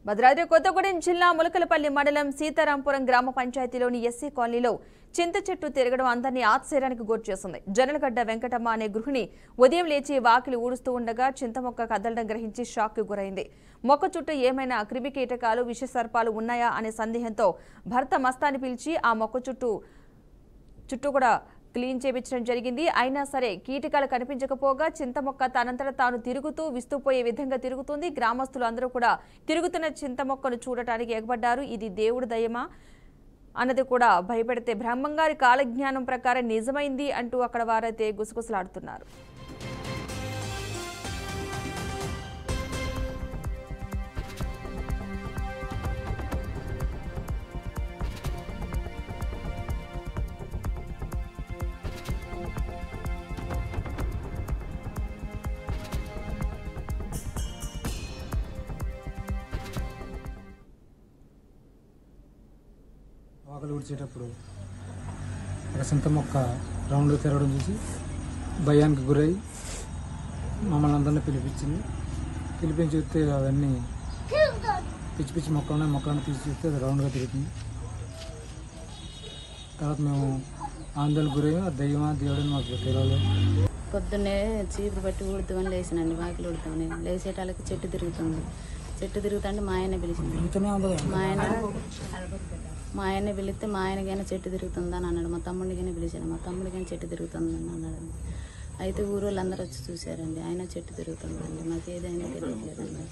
భద్రాద్రి కొత్తగూడెం జిల్లా ములకలపల్లి మండలం సీతారాంపురం గ్రామ పంచాయతీలోని ఎస్సీ కాలనీలో చింత చెట్టు తిరగడం అందరినీ ఆశ్చర్యానికి గురిచేసింది. జనలగడ్డ వెంకటమ్మ అనే గృహిణి ఉదయం లేచి వాకిలి ఊడుస్తూ ఉండగా చింత మొక్క కదలడం గ్రహించి షాక్ కు గురైంది. మొక్క చుట్టూ ఏమైనా క్రిమి కీటకాలు విష సర్పాలు ఉన్నాయా అనే సందేహంతో భర్త మస్తాని పిలిచి ఆ మొక్క చుట్టూ కూడా క్లీన్ చేయించడం జరిగింది. అయినా సరే కీటకాలు కనిపించకపోగా చింత మొక్క తనంతట తాను తిరుగుతూ విస్తుపోయే విధంగా తిరుగుతుంది. గ్రామస్తులు అందరూ కూడా తిరుగుతున్న చింత మొక్కను చూడటానికి ఎగబడ్డారు. ఇది దేవుడి దయమా అన్నది కూడా భయపెడితే బ్రహ్మంగారి కాలజ్ఞానం ప్రకారం నిజమైంది అంటూ అక్కడ వారైతే గుసగుసలాడుతున్నారు. వాకలు ఊడ్చేటప్పుడు ఒక చింత మొక్క రౌండ్ తిరగడం చూసి భయానికి గురై మమ్మల్ని అందరినీ పిలిపించి చూస్తే అవన్నీ పిచ్చి పిచ్చి మొక్కలను తీసి చూస్తే అది రౌండ్గా తిరుగుతుంది. తర్వాత మేము ఆందోళన గురై దయ్యమా దేవుడని మాకు తెలియలేదు. పొద్దున్నే చీపురు పట్టి ఊడుతామని లేచినండి, వాకిలు ఊడుతామని లేచేటాలకి చెట్టు తిరుగుతుంటే మా ఆయన పిలిచింది. మా ఆయన్ని పిలిస్తే మా ఆయనకైనా చెట్టు తిరుగుతుందని అన్నాడు. మా తమ్ముడికైనా పిలిచాను, మా తమ్ముడికైనా చెట్టు తిరుగుతుందని అన్నాడు. అయితే ఊరు వాళ్ళందరూ వచ్చి చూశారండి, ఆయన చెట్టు తిరుగుతుందండి. మాకు ఏదైనా తెలియట్లేదండి.